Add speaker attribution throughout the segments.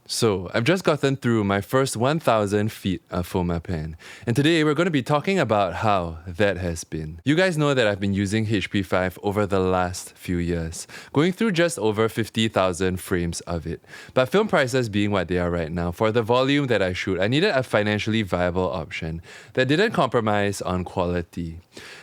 Speaker 1: So, I've just gotten through my first 1,000 feet of Fomapan, and today we're going to be talking about how that has been. You guys know that I've been using HP5 over the last few years, going through just over 50,000 frames of it. But film prices being what they are right now, for the volume that I shoot, I needed a financially viable option that didn't compromise on quality.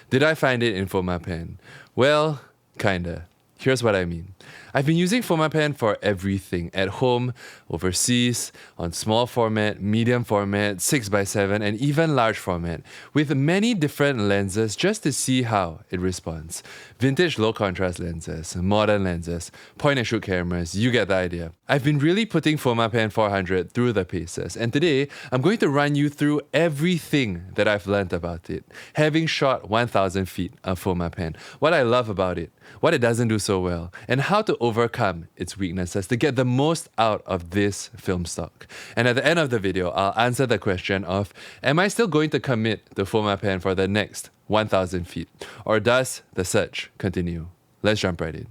Speaker 1: Did I find it in Fomapan? Well, kinda. Here's what I mean. I've been using Fomapan for everything, at home, overseas, on small format, medium format, 6x7, and even large format, with many different lenses just to see how it responds. Vintage low contrast lenses, modern lenses, point and shoot cameras, you get the idea. I've been really putting Fomapan 400 through the paces, and today I'm going to run you through everything that I've learned about it, having shot 1,000 feet of Fomapan, what I love about it, what it doesn't do so well, and how to overcome its weaknesses to get the most out of this film stock. And at the end of the video, I'll answer the question of, am I still going to commit to Fomapan for the next 1,000 feet? Or does the search continue? Let's jump right in.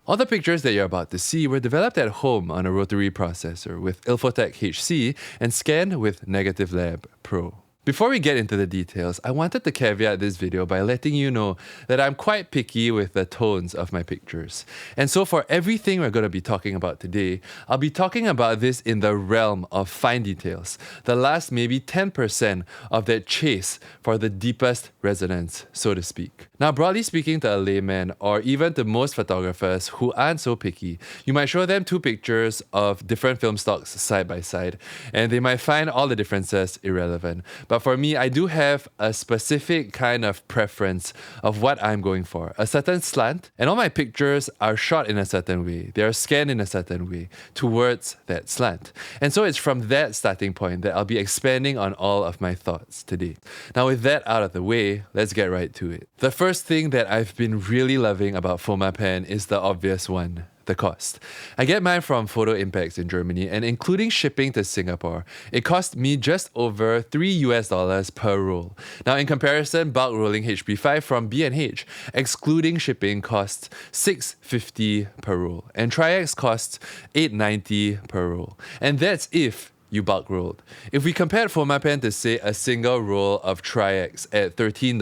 Speaker 1: All the pictures that you're about to see were developed at home on a rotary processor with Ilfotec HC and scanned with Negative Lab Pro. Before we get into the details, I wanted to caveat this video by letting you know that I'm quite picky with the tones of my pictures. And so for everything we're going to be talking about today, I'll be talking about this in the realm of fine details, the last maybe 10% of that chase for the deepest resonance, so to speak. Now, broadly speaking, to a layman, or even to most photographers who aren't so picky, you might show them two pictures of different film stocks side by side, and they might find all the differences irrelevant. But for me, I do have a specific kind of preference of what I'm going for, a certain slant, and all my pictures are shot in a certain way. They are scanned in a certain way towards that slant. And so it's from that starting point that I'll be expanding on all of my thoughts today. Now, with that out of the way, let's get right to it. The first thing that I've been really loving about Fomapan is the obvious one: the cost. I get mine from WA-MPX in Germany, and including shipping to Singapore, it cost me just over $3 per roll. Now, in comparison, bulk rolling HP5 from B&H, excluding shipping, costs $6.50 per roll, and Tri-X costs $8.90 per roll. And that's if you bulk rolled. If we compared Fomapan to, say, a single roll of Tri-X at $13,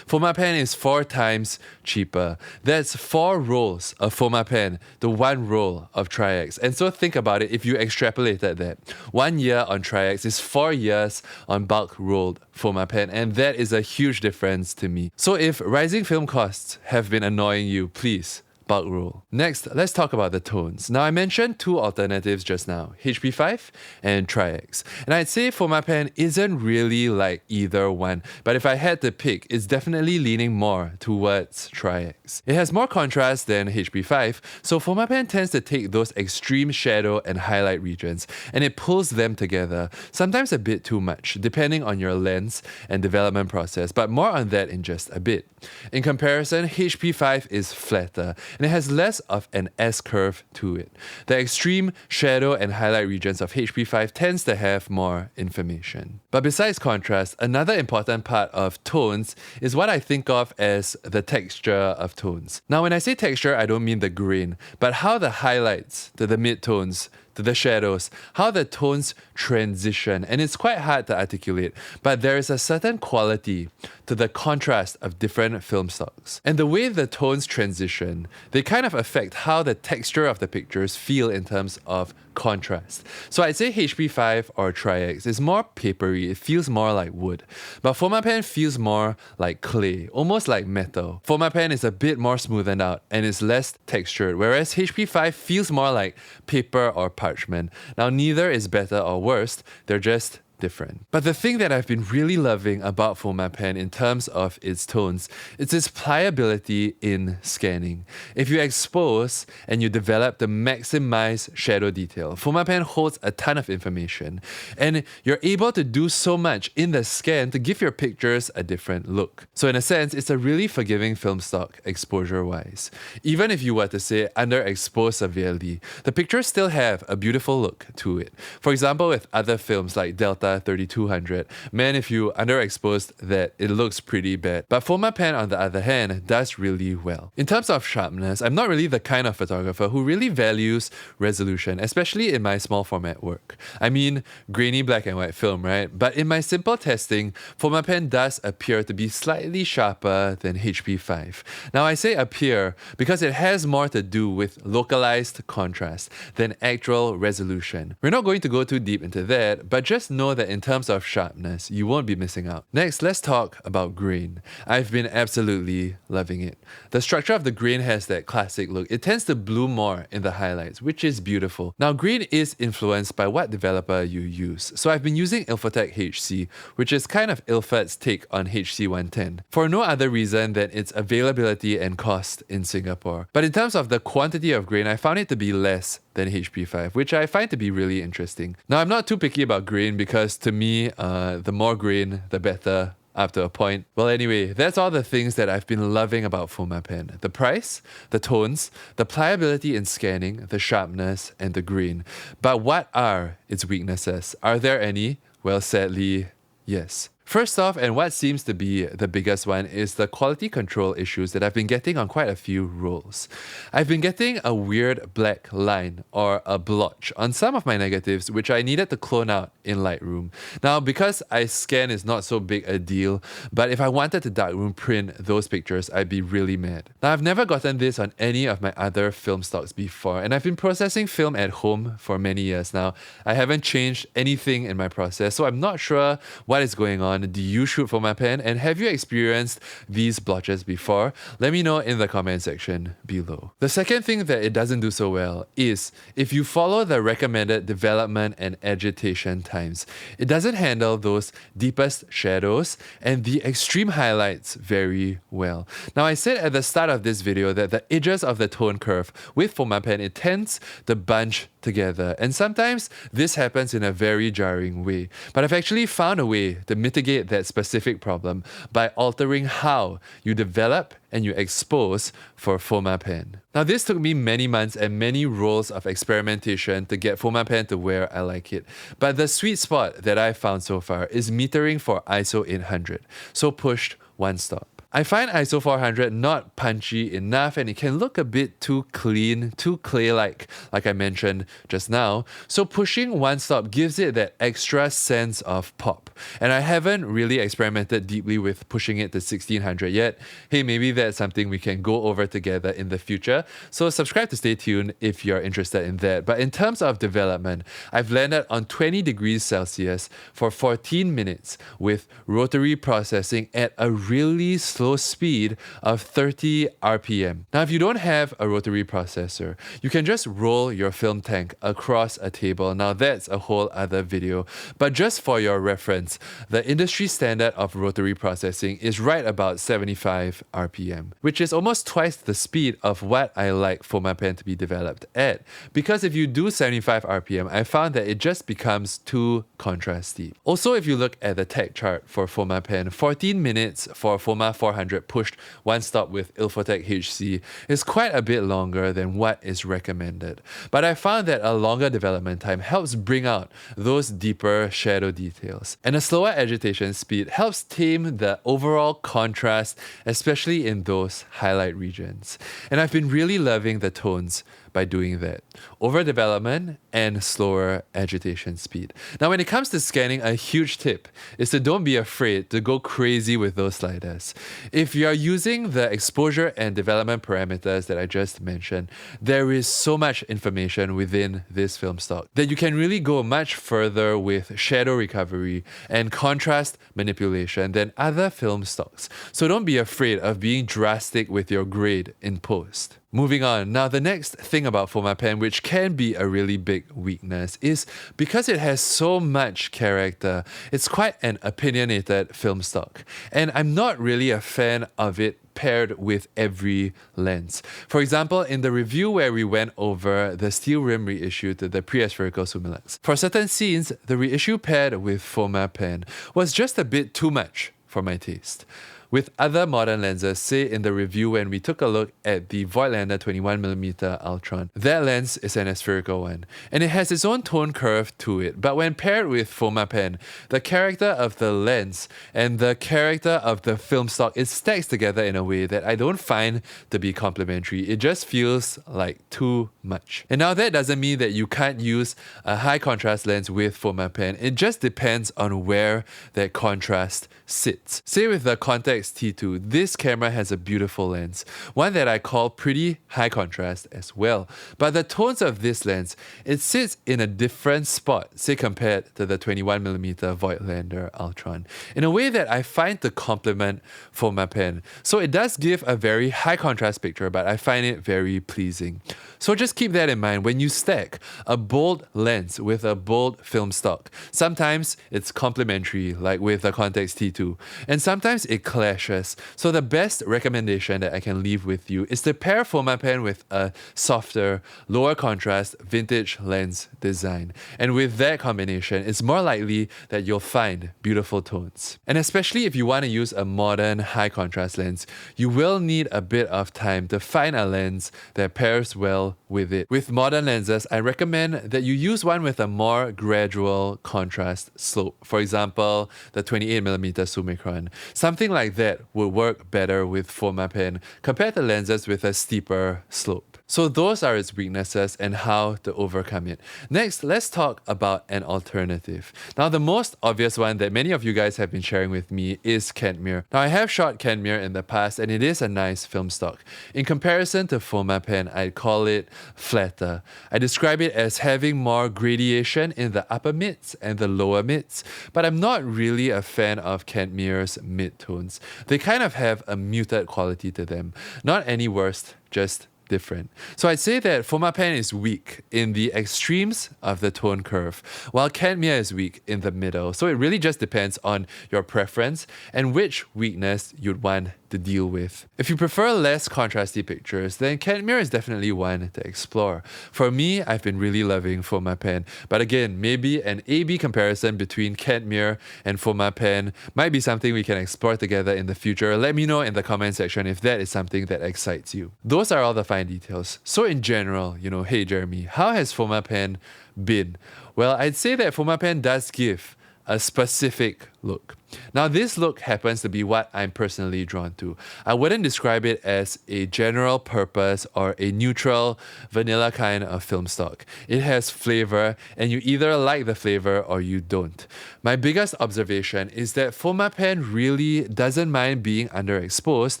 Speaker 1: Fomapan is 4 times cheaper. That's 4 rolls of Fomapan to 1 roll of Tri-X. And so think about it if you extrapolated that. 1 year on Tri-X is 4 years on bulk rolled Fomapan, and that is a huge difference to me. So if rising film costs have been annoying you, please bulk roll. Next, let's talk about the tones. Now, I mentioned two alternatives just now, HP5 and Tri-X. And I'd say Fomapan isn't really like either one, but if I had to pick, it's definitely leaning more towards Tri-X. It has more contrast than HP5, so Fomapan tends to take those extreme shadow and highlight regions, and it pulls them together, sometimes a bit too much, depending on your lens and development process, but more on that in just a bit. In comparison, HP5 is flatter, and it has less of an S-curve to it. The extreme shadow and highlight regions of HP5 tends to have more information. But besides contrast, another important part of tones is what I think of as the texture of tones. Now, when I say texture, I don't mean the grain, but how the highlights to the midtones to the shadows, how the tones transition. And it's quite hard to articulate, but there is a certain quality to the contrast of different film stocks. And the way the tones transition, they kind of affect how the texture of the pictures feel in terms of contrast. So I'd say HP5 or Tri-X is more papery, it feels more like wood. But Fomapan feels more like clay, almost like metal. Fomapan is a bit more smoothened out and is less textured, whereas HP5 feels more like paper or parchment. Now, neither is better or worse, they're just different. But the thing that I've been really loving about Fomapan in terms of its tones is its pliability in scanning. If you expose and you develop the maximized shadow detail, Fomapan holds a ton of information, and you're able to do so much in the scan to give your pictures a different look. So in a sense, it's a really forgiving film stock exposure-wise. Even if you were to say underexpose severely, the pictures still have a beautiful look to it. For example, with other films like Delta Leica 3200. Man, if you underexposed that, it looks pretty bad. But Fomapan, on the other hand, does really well. In terms of sharpness, I'm not really the kind of photographer who really values resolution, especially in my small format work. I mean, grainy black and white film, right? But in my simple testing, Fomapan does appear to be slightly sharper than HP5. Now, I say appear because it has more to do with localized contrast than actual resolution. We're not going to go too deep into that, but just know that in terms of sharpness, you won't be missing out. Next, let's talk about grain. I've been absolutely loving it. The structure of the grain has that classic look. It tends to bloom more in the highlights, which is beautiful. Now, grain is influenced by what developer you use. So I've been using Ilfotec HC, which is kind of Ilfot's take on HC110, for no other reason than its availability and cost in Singapore. But in terms of the quantity of grain, I found it to be less than HP5, which I find to be really interesting. Now, I'm not too picky about grain because to me, the more grain, the better. Up to a point. Well, anyway, that's all the things that I've been loving about Fomapan. The price, the tones, the pliability in scanning, the sharpness, and the grain. But what are its weaknesses? Are there any? Well, sadly, yes. First off, and what seems to be the biggest one, is the quality control issues that I've been getting on quite a few rolls. I've been getting a weird black line or a blotch on some of my negatives, which I needed to clone out in Lightroom. Now, because iScan is not so big a deal, but if I wanted to darkroom print those pictures, I'd be really mad. Now, I've never gotten this on any of my other film stocks before, and I've been processing film at home for many years now. I haven't changed anything in my process, so I'm not sure what is going on. Do you shoot Fomapan, and have you experienced these blotches before? Let me know in the comment section below. The second thing that it doesn't do so well is if you follow the recommended development and agitation times. It doesn't handle those deepest shadows and the extreme highlights very well. Now, I said at the start of this video that the edges of the tone curve with Fomapan, it tends to bunch together, and sometimes this happens in a very jarring way. But I've actually found a way to mitigate that specific problem by altering how you develop and you expose for Fomapan. Now, this took me many months and many rolls of experimentation to get Fomapan to where I like it. But the sweet spot that I found so far is metering for ISO 800, so pushed one stop. I find ISO 400 not punchy enough, and it can look a bit too clean, too clay-like I mentioned just now. So pushing one stop gives it that extra sense of pop. And I haven't really experimented deeply with pushing it to 1600 yet. Hey, maybe that's something we can go over together in the future. So subscribe to stay tuned if you're interested in that. But in terms of development, I've landed on 20 degrees Celsius for 14 minutes with rotary processing at a really slow speed of 30 RPM. Now, if you don't have a rotary processor, you can just roll your film tank across a table. Now, that's a whole other video. But just for your reference, the industry standard of rotary processing is right about 75 RPM, which is almost twice the speed of what I like Fomapan to be developed at. Because if you do 75 RPM, I found that it just becomes too contrasty. Also, if you look at the tech chart for Fomapan, 14 minutes for Foma 400 pushed one stop with Ilfotec HC is quite a bit longer than what is recommended. But I found that a longer development time helps bring out those deeper shadow details. And a slower agitation speed helps tame the overall contrast, especially in those highlight regions. And I've been really loving the tones by doing that. Overdevelopment and slower agitation speed. Now, when it comes to scanning, a huge tip is to don't be afraid to go crazy with those sliders. If you're using the exposure and development parameters that I just mentioned, there is so much information within this film stock that you can really go much further with shadow recovery and contrast manipulation than other film stocks. So don't be afraid of being drastic with your grade in post. Moving on. Now, the next thing about Fomapan, which can be a really big weakness, is because it has so much character, it's quite an opinionated film stock. And I'm not really a fan of it paired with every lens. For example, in the review where we went over the steel rim reissue to the pre-aspherical Summilux, for certain scenes, the reissue paired with Fomapan was just a bit too much for my taste. with other modern lenses, say in the review when we took a look at the Voigtlander 21mm Ultron. That lens is an aspherical one, and it has its own tone curve to it, but when paired with Fomapan, the character of the lens and the character of the film stock is stacks together in a way that I don't find to be complementary. It just feels like too much. And now that doesn't mean that you can't use a high contrast lens with Fomapan. It just depends on where that contrast sits. Say with the Contax T2, this camera has a beautiful lens, one that I call pretty high contrast as well. But the tones of this lens, it sits in a different spot, say compared to the 21mm Voigtlander Ultron, in a way that I find to complement Fomapan. So it does give a very high contrast picture, but I find it very pleasing. So just keep that in mind when you stack a bold lens with a bold film stock. Sometimes it's complementary, like with the Contax T2, and sometimes it clashes. So the best recommendation that I can leave with you is to pair Fomapan with a softer, lower contrast vintage lens design. And with that combination, it's more likely that you'll find beautiful tones. And especially if you want to use a modern high contrast lens, you will need a bit of time to find a lens that pairs well with it. With modern lenses, I recommend that you use one with a more gradual contrast slope. For example, the 28mm Summicron. Something like that would work better with Fomapan compared to lenses with a steeper slope. So those are its weaknesses and how to overcome it. Next, let's talk about an alternative. Now, the most obvious one that many of you guys have been sharing with me is Kentmere. Now, I have shot Kentmere in the past and it is a nice film stock. In comparison to Fomapan, I'd call it flatter. I describe it as having more gradation in the upper mids and the lower mids, but I'm not really a fan of Kentmere's midtones. They kind of have a muted quality to them. Not any worse, just different. So I'd say that Fomapan is weak in the extremes of the tone curve, while Kentmere is weak in the middle. So it really just depends on your preference and which weakness you'd want to deal with. If you prefer less contrasty pictures, then Kentmere is definitely one to explore. For me, I've been really loving Fomapan, but again, maybe an A-B comparison between Kentmere and Fomapan might be something we can explore together in the future. Let me know in the comment section if that is something that excites you. Those are all the fine details. So in general, hey Jeremy, how has Fomapan been? Well, I'd say that Fomapan does give a specific look. Now, this look happens to be what I'm personally drawn to. I wouldn't describe it as a general purpose or a neutral vanilla kind of film stock. It has flavor, and you either like the flavor or you don't. My biggest observation is that Fomapan really doesn't mind being underexposed,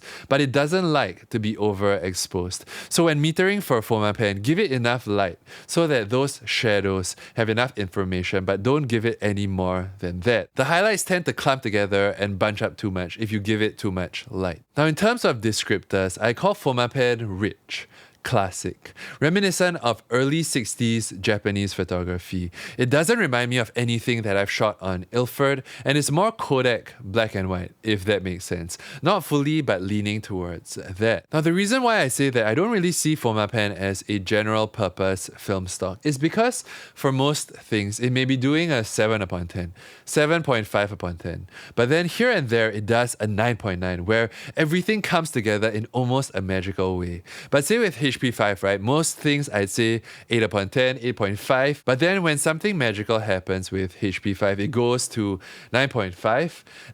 Speaker 1: but it doesn't like to be overexposed. So when metering for Fomapan, give it enough light so that those shadows have enough information, but don't give it any more than that. The highlights tend to clump together and bunch up too much if you give it too much light. Now, in terms of descriptors, I call Fomapan rich, classic, reminiscent of early 60s Japanese photography. It doesn't remind me of anything that I've shot on Ilford, and it's more Kodak black and white, if that makes sense. Not fully, but leaning towards that. Now, the reason why I say that I don't really see Fomapan as a general purpose film stock is because for most things, it may be doing a 7 upon 10, 7.5 upon 10, but then here and there, it does a 9.9, where everything comes together in almost a magical way. But say with HP5, right? Most things I'd say 8 upon 10, 8.5. But then when something magical happens with HP5, it goes to 9.5,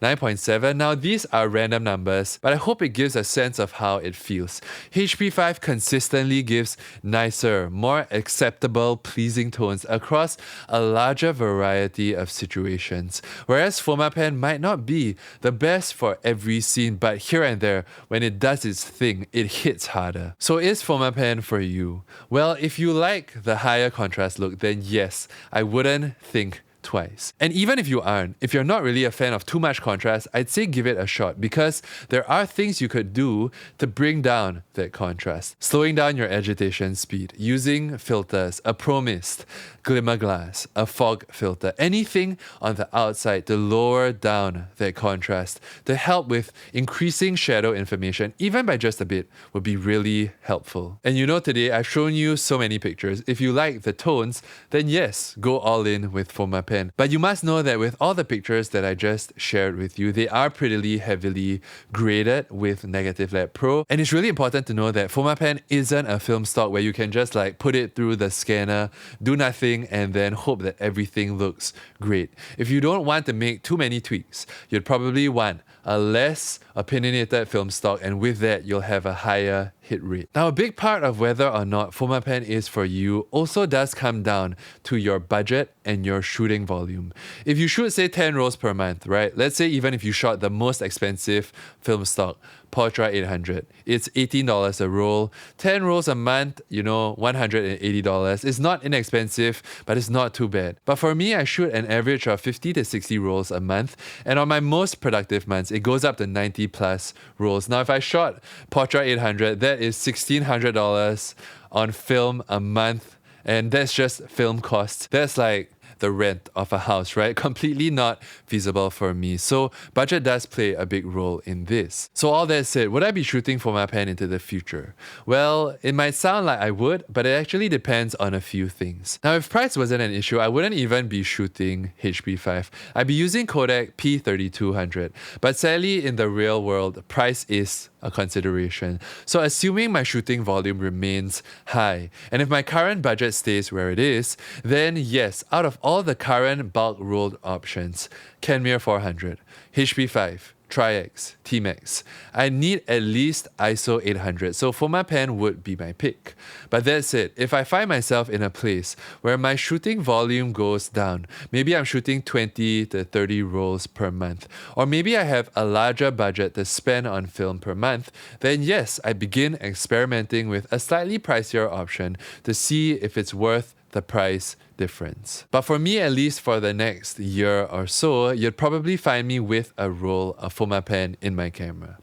Speaker 1: 9.7. Now these are random numbers, but I hope it gives a sense of how it feels. HP5 consistently gives nicer, more acceptable, pleasing tones across a larger variety of situations. Whereas Fomapan might not be the best for every scene, but here and there, when it does its thing, it hits harder. So is Fomapan for you? Well, if you like the higher contrast look, then yes, I wouldn't think twice. And even if you aren't, if you're not really a fan of too much contrast, I'd say give it a shot because there are things you could do to bring down that contrast. Slowing down your agitation speed, using filters, a pro mist, glimmer glass, a fog filter, anything on the outside to lower down that contrast, to help with increasing shadow information, even by just a bit, would be really helpful. And today I've shown you so many pictures. If you like the tones, then yes, go all in with Fomapan. Fomapan. But you must know that with all the pictures that I just shared with you, they are pretty heavily graded with Negative Lab Pro. And it's really important to know that Fomapan isn't a film stock where you can just like put it through the scanner, do nothing, and then hope that everything looks great. If you don't want to make too many tweaks, you'd probably want a less opinionated film stock, and with that, you'll have a higher hit rate. Now, a big part of whether or not Fomapan is for you also does come down to your budget and your shooting volume. If you shoot, say, 10 rolls per month, right? Let's say even if you shot the most expensive film stock, Portra 800, it's $18 a roll. 10 rolls a month, $180. It's not inexpensive, but it's not too bad. But for me, I shoot an average of 50 to 60 rolls a month, and on my most productive months, it goes up to 90 plus rolls. Now, if I shot Portra 800, that is $1,600 on film a month, and that's just film costs. That's like the rent of a house, right? Completely not feasible for me. So budget does play a big role in this. So all that said, would I be shooting Fomapan into the future? Well, it might sound like I would, but it actually depends on a few things. Now, if price wasn't an issue, I wouldn't even be shooting HP5. I'd be using Kodak P3200. But sadly, in the real world, price is a consideration. So assuming my shooting volume remains high, and if my current budget stays where it is, then yes, out of all the current bulk rolled options, Kentmere 400, HP5, Tri-X, T-Max, I need at least ISO 800, so Fomapan would be my pick. But that's it. If I find myself in a place where my shooting volume goes down, maybe I'm shooting 20 to 30 rolls per month, or maybe I have a larger budget to spend on film per month, then yes, I begin experimenting with a slightly pricier option to see if it's worth the price difference. But for me, at least for the next year or so, you'd probably find me with a roll of Fomapan in my camera.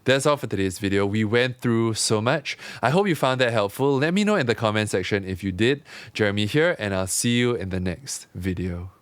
Speaker 1: That's all for today's video. We went through so much. I hope you found that helpful. Let me know in the comment section if you did. Jeremy here, and I'll see you in the next video.